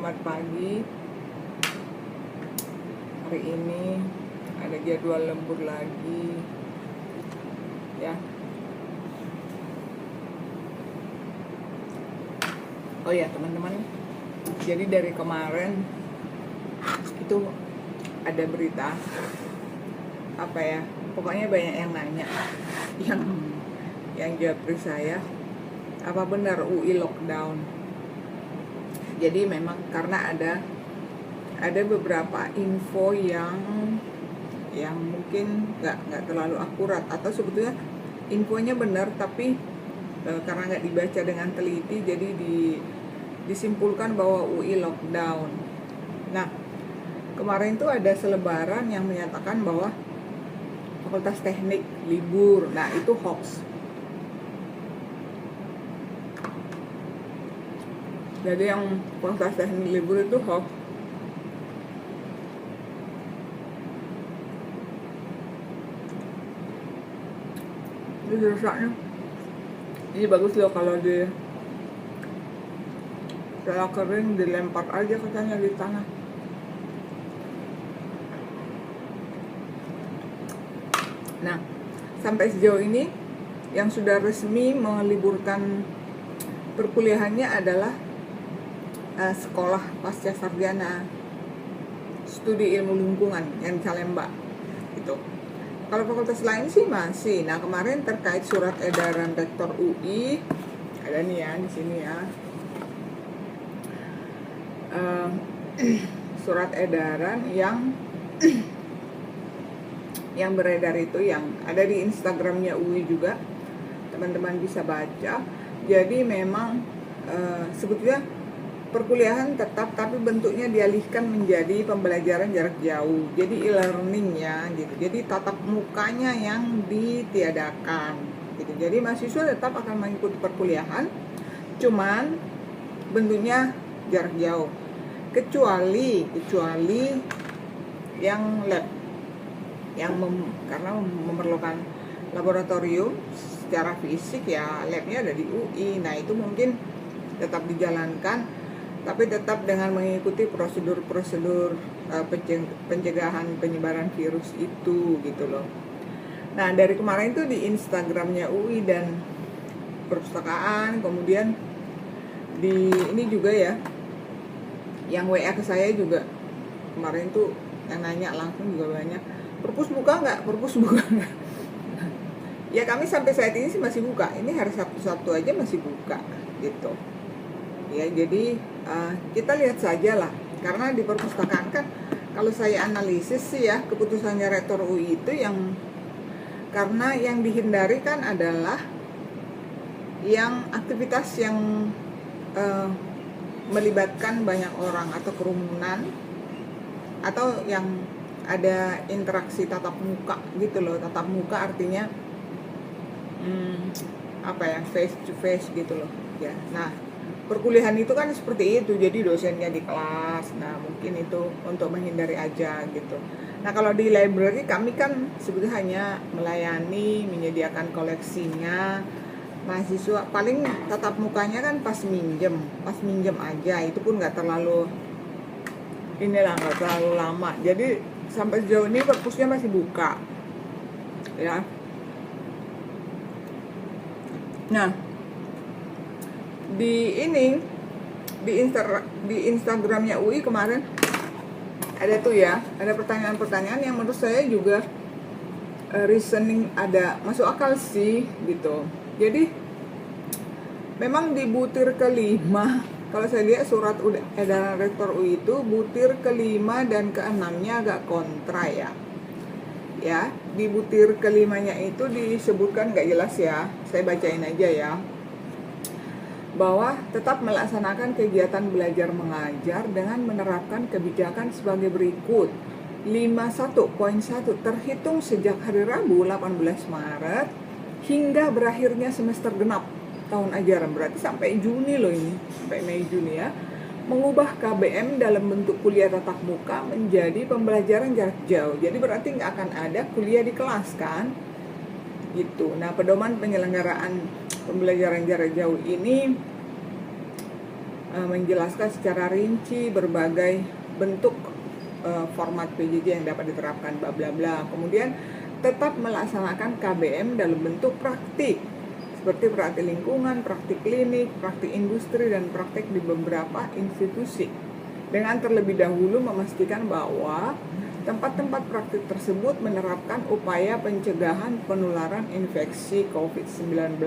Selamat pagi. Hari ini ada jadwal lembur lagi, ya. Oh ya teman-teman, jadi dari kemarin itu ada berita apa ya? Pokoknya banyak yang nanya, yang japri saya, apa benar UI lockdown? Jadi memang karena ada beberapa info yang mungkin nggak terlalu akurat, atau sebetulnya infonya benar tapi karena nggak dibaca dengan teliti, jadi disimpulkan bahwa UI lockdown. Nah, kemarin tuh ada selebaran yang menyatakan bahwa Fakultas Teknik libur. Nah, itu hoax. Jadi yang Fakultas Teknik libur itu hoax. Ini rusaknya. Ini bagus loh kalau di setelah kering dilempar aja katanya di tanah. Nah, sampai sejauh ini yang sudah resmi meliburkan perkuliahannya adalah sekolah pasca sarjana studi ilmu lingkungan yang di Salemba gitu. Kalau fakultas lain sih masih. Nah, kemarin terkait surat edaran rektor UI, ada nih ya di sini ya. Surat edaran yang beredar itu, yang ada di Instagramnya UI juga, teman-teman bisa baca. Jadi memang sebetulnya perkuliahan tetap, tapi bentuknya dialihkan menjadi pembelajaran jarak jauh. Jadi e-learning ya gitu. Jadi tatap mukanya yang ditiadakan gitu. Jadi mahasiswa tetap akan mengikuti perkuliahan, cuman bentuknya jarak jauh. Kecuali yang lab, karena memerlukan laboratorium secara fisik ya, labnya ada di UI. Nah, itu mungkin tetap dijalankan, tapi tetap dengan mengikuti prosedur pencegahan penyebaran virus itu gitu loh. Nah, dari kemarin tuh di Instagramnya UI dan perpustakaan, kemudian di ini juga ya, yang WA ke saya juga kemarin tuh yang nanya langsung juga banyak, perpus buka nggak? Ya, kami sampai saat ini sih masih buka. Ini hari Sabtu aja masih buka gitu ya. Jadi kita lihat saja lah, karena di perpustakaan kan kalau saya analisis sih ya, keputusannya rektor UI itu karena yang dihindari kan adalah yang aktivitas yang melibatkan banyak orang atau kerumunan, atau yang ada interaksi tatap muka gitu loh. Tatap muka artinya face to face gitu loh ya. Nah, perkuliahan itu kan seperti itu, jadi dosennya di kelas. Nah, mungkin itu untuk menghindari aja gitu. Nah, kalau di library kami kan sebetulnya hanya melayani, menyediakan koleksinya. Mahasiswa paling tatap mukanya kan pas minjem aja, itu pun nggak terlalu lama. Jadi sampai sejauh ini perpusnya masih buka ya. Nah, di Instagramnya UI kemarin ada tuh ya, ada pertanyaan-pertanyaan yang menurut saya juga reasoning ada masuk akal sih gitu. Jadi memang di butir kelima, kalau saya lihat surat edaran rektor UI itu butir kelima dan keenamnya agak kontra ya. Ya, di butir kelimanya itu disebutkan nggak jelas ya, saya bacain aja ya, bahwa tetap melaksanakan kegiatan belajar mengajar dengan menerapkan kebijakan sebagai berikut. 51.1 terhitung sejak hari Rabu 18 Maret hingga berakhirnya semester genap tahun ajaran, berarti sampai Juni loh ini, sampai Mei Juni ya, mengubah KBM dalam bentuk kuliah tatap muka menjadi pembelajaran jarak jauh. Jadi berarti nggak akan ada kuliah di kelas kan gitu. Nah, pedoman penyelenggaraan pembelajaran jarak jauh ini menjelaskan secara rinci berbagai bentuk format PJJ yang dapat diterapkan bla bla bla. Kemudian tetap melaksanakan KBM dalam bentuk praktik seperti praktik lingkungan, praktik klinik, praktik industri, dan praktik di beberapa institusi, dengan terlebih dahulu memastikan bahwa tempat-tempat praktik tersebut menerapkan upaya pencegahan penularan infeksi COVID-19.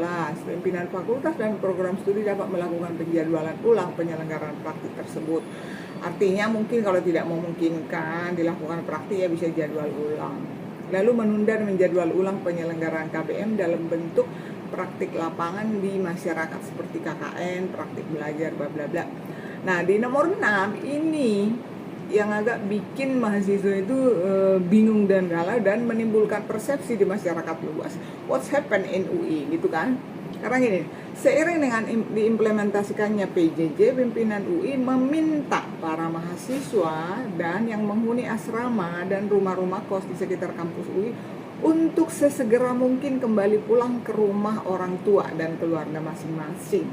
Pimpinan fakultas dan program studi dapat melakukan penjadwalan ulang penyelenggaraan praktik tersebut. Artinya mungkin kalau tidak memungkinkan dilakukan praktik ya bisa jadwal ulang. Lalu menunda dan menjadwal ulang penyelenggaraan KBM dalam bentuk praktik lapangan di masyarakat seperti KKN, praktik belajar, bla bla bla. Nah, di nomor 6 ini yang agak bikin mahasiswa itu bingung dan galau dan menimbulkan persepsi di masyarakat luas. What's happened in UI gitu kan? Karena gini, seiring dengan diimplementasikannya PJJ, pimpinan UI meminta para mahasiswa dan yang menghuni asrama dan rumah-rumah kos di sekitar kampus UI untuk sesegera mungkin kembali pulang ke rumah orang tua dan keluarga masing-masing.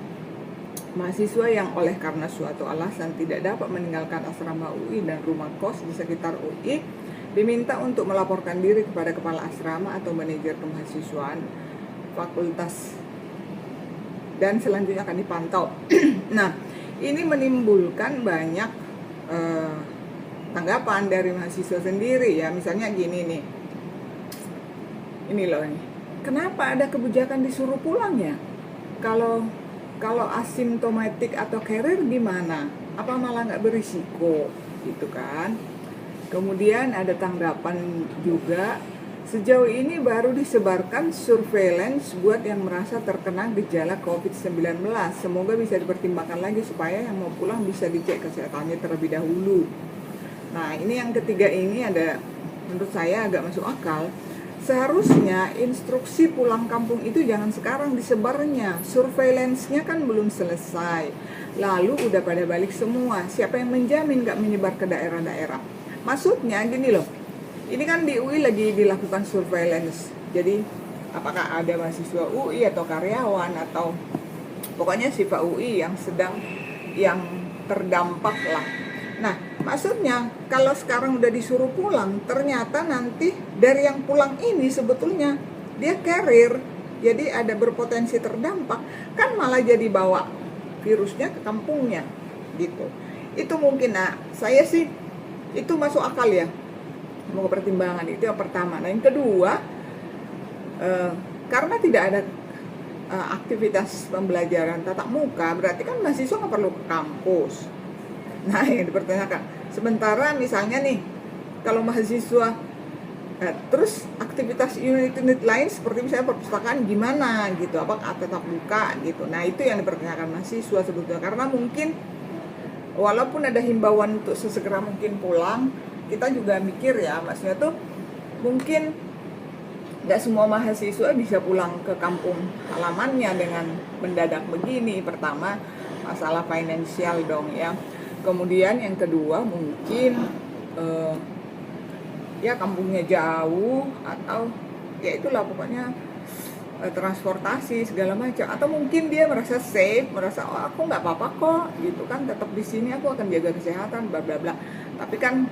Mahasiswa yang oleh karena suatu alasan tidak dapat meninggalkan asrama UI dan rumah kos di sekitar UI diminta untuk melaporkan diri kepada kepala asrama atau manajer kemahasiswaan fakultas dan selanjutnya akan dipantau. Nah, ini menimbulkan banyak tanggapan dari mahasiswa sendiri ya. Misalnya gini nih, ini loh nih, kenapa ada kebijakan disuruh pulang ya? Kalau asimptomatik atau carrier gimana? Apa malah nggak berisiko gitu kan? Kemudian ada tanggapan juga, sejauh ini baru disebarkan surveillance buat yang merasa terkena gejala COVID-19. Semoga bisa dipertimbangkan lagi supaya yang mau pulang bisa dicek kesehatannya terlebih dahulu. Nah, ini yang ketiga ini ada, menurut saya agak masuk akal. Seharusnya instruksi pulang kampung itu jangan sekarang disebarnya. Surveillance-nya kan belum selesai. Lalu udah pada balik semua. Siapa yang menjamin gak menyebar ke daerah-daerah? Maksudnya gini loh. Ini kan di UI lagi dilakukan surveillance. Jadi apakah ada mahasiswa UI atau karyawan atau pokoknya siswa UI yang terdampak lah. Nah, maksudnya kalau sekarang udah disuruh pulang, ternyata nanti dari yang pulang ini sebetulnya dia carrier, jadi ada berpotensi terdampak, kan malah jadi bawa virusnya ke kampungnya gitu. Itu mungkin, nah saya sih itu masuk akal ya, mau pertimbangan itu yang pertama. Nah yang kedua, karena tidak ada aktivitas pembelajaran tatap muka, berarti kan mahasiswa nggak perlu ke kampus. Nah yang dipertanyakan, sementara misalnya nih kalau mahasiswa terus aktivitas unit-unit lain seperti misalnya perpustakaan gimana gitu, apakah tetap buka gitu. Nah itu yang dipertanyakan mahasiswa sebetulnya, karena mungkin walaupun ada himbauan untuk sesegera mungkin pulang, kita juga mikir ya, maksudnya tuh mungkin nggak semua mahasiswa bisa pulang ke kampung halamannya dengan mendadak begini. Pertama masalah finansial dong ya. Kemudian yang kedua mungkin ya kampungnya jauh atau ya itulah pokoknya transportasi segala macam, atau mungkin dia merasa safe, merasa oh aku nggak apa-apa kok gitu kan, tetap di sini aku akan jaga kesehatan bla bla bla. Tapi kan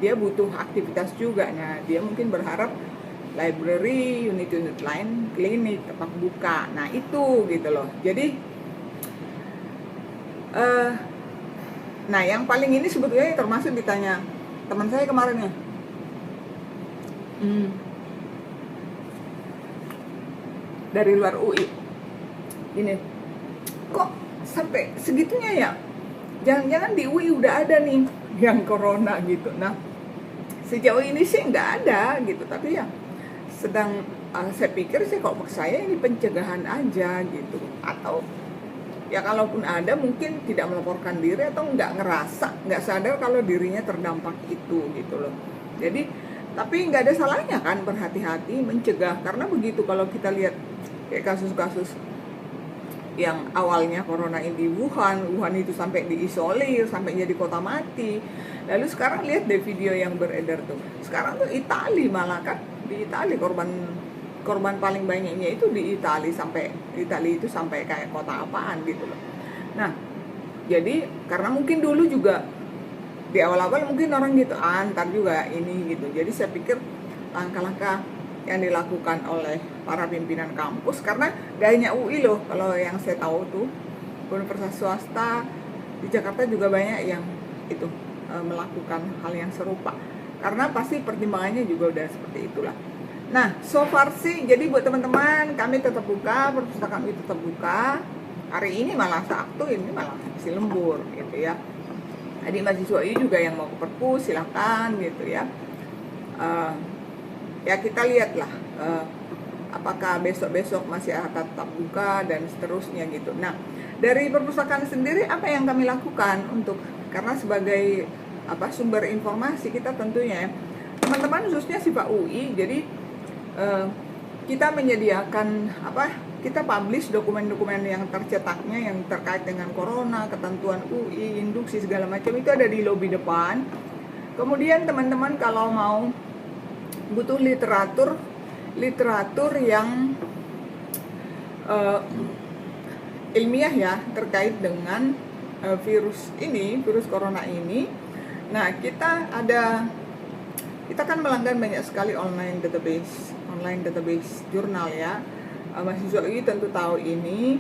dia butuh aktivitas juga. Nah dia mungkin berharap library, unit-unit lain, klinik tetap buka. Nah itu gitu loh. Jadi nah yang paling ini sebetulnya termasuk ditanya teman saya kemarin ya, dari luar UI ini, kok sampai segitunya ya, jangan-jangan di UI udah ada nih yang corona gitu. Nah sejauh ini sih nggak ada gitu, tapi ya sedang saya pikir sih kalau menurut saya ini pencegahan aja gitu, atau ya kalaupun ada mungkin tidak melaporkan diri atau nggak sadar kalau dirinya terdampak itu gitu loh. Jadi tapi nggak ada salahnya kan berhati-hati mencegah, karena begitu kalau kita lihat kayak kasus-kasus yang awalnya corona ini di Wuhan itu sampai diisolir, sampai jadi kota mati. Lalu sekarang lihat deh video yang beredar tuh, sekarang tuh Italia malah kan, di Italia korban paling banyaknya itu di Italia, sampai Italia itu sampai kayak kota apaan gitu loh. Nah Jadi karena mungkin dulu juga di awal-awal mungkin orang gitu, ntar juga ini gitu. Jadi saya pikir langkah-langkah yang dilakukan oleh para pimpinan kampus, karena gak hanya UI loh, kalau yang saya tahu tuh universitas swasta di Jakarta juga banyak yang itu melakukan hal yang serupa, karena pasti pertimbangannya juga udah seperti itulah. Nah, so far sih, jadi buat teman-teman, kami tetap buka, perpustakaan kami tetap buka. Hari ini malah Sabtu, ini malah masih lembur gitu ya. Jadi mahasiswa ini juga yang mau ke perpus silahkan gitu ya. Ya kita lihatlah apakah besok-besok masih akan tetap buka dan seterusnya gitu. Nah, dari perpustakaan sendiri apa yang kami lakukan untuk, karena sebagai sumber informasi kita tentunya teman-teman khususnya Pak UI, jadi kita menyediakan kita publish dokumen-dokumen yang tercetaknya yang terkait dengan corona, ketentuan UI, induksi segala macam itu ada di lobi depan. Kemudian teman-teman kalau mau butuh literatur yang ilmiah ya terkait dengan virus corona ini. Nah, kita kan melanggan banyak sekali online database jurnal ya. Mahasiswa UI tentu tahu ini.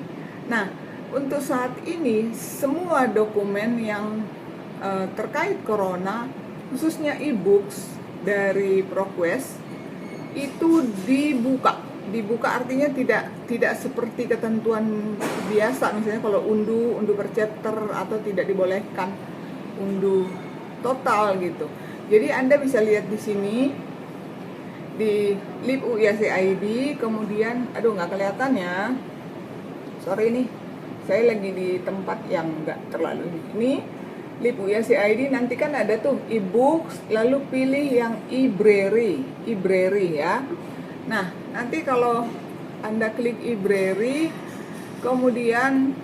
Nah, untuk saat ini semua dokumen yang terkait corona, khususnya e-books dari ProQuest itu dibuka artinya tidak seperti ketentuan biasa, misalnya kalau unduh per chapter atau tidak dibolehkan unduh total gitu. Jadi Anda bisa lihat di sini di lib UI.ac.id, kemudian nggak kelihatan ya, sorry nih, saya lagi di tempat yang nggak terlalu ini. Lib UI.ac.id nanti kan ada tuh e-books, lalu pilih yang e-library ya. Nah, nanti kalau Anda klik e-library, kemudian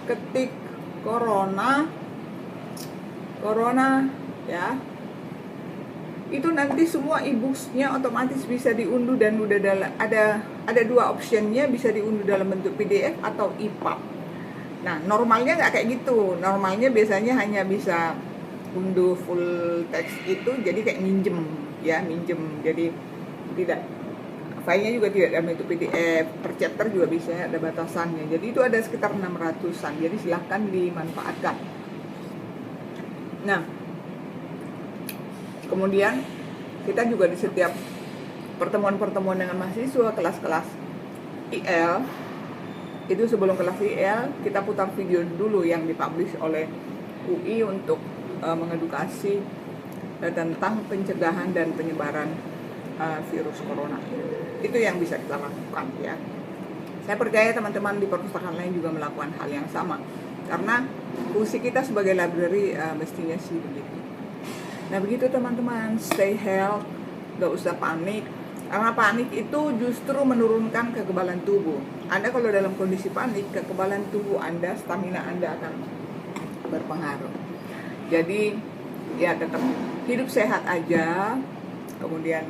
ketik corona ya, itu nanti semua e-booksnya otomatis bisa diunduh dan udah ada dua optionnya, bisa diunduh dalam bentuk PDF atau EPUB. Nah, normalnya nggak kayak gitu. Normalnya biasanya hanya bisa unduh full text itu, jadi kayak minjem. Jadi tidak, filenya juga tidak dalam bentuk PDF. Per chapter juga bisa ada batasannya. Jadi itu ada sekitar 600-an. Jadi silahkan dimanfaatkan. Nah, kemudian kita juga di setiap pertemuan-pertemuan dengan mahasiswa, kelas-kelas IL, itu sebelum kelas IL kita putar video dulu yang dipublish oleh UI untuk mengedukasi tentang pencegahan dan penyebaran virus corona. Itu yang bisa kita lakukan ya. Saya percaya teman-teman di perpustakaan lain juga melakukan hal yang sama, karena fungsi kita sebagai library mestinya sih begitu. Nah begitu teman-teman, stay healthy, gak usah panik, karena panik itu justru menurunkan kekebalan tubuh. Anda kalau dalam kondisi panik, kekebalan tubuh Anda, stamina Anda akan berpengaruh. Jadi ya tetap hidup sehat aja, kemudian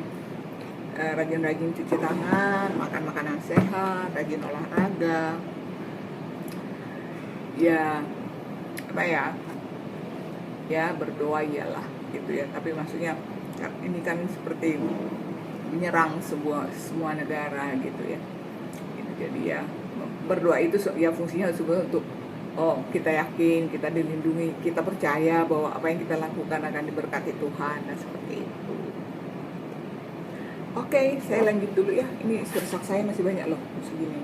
rajin-rajin cuci tangan, makan makanan sehat, rajin olahraga, ya berdoa iyalah gitu ya. Tapi maksudnya ini kan seperti menyerang semua negara gitu ya. Jadi ya berdoa itu ya fungsinya sebenarnya untuk kita yakin, kita dilindungi, kita percaya bahwa apa yang kita lakukan akan diberkati Tuhan dan seperti itu. Oke, saya lanjut dulu ya. Ini sesak saya masih banyak loh segini.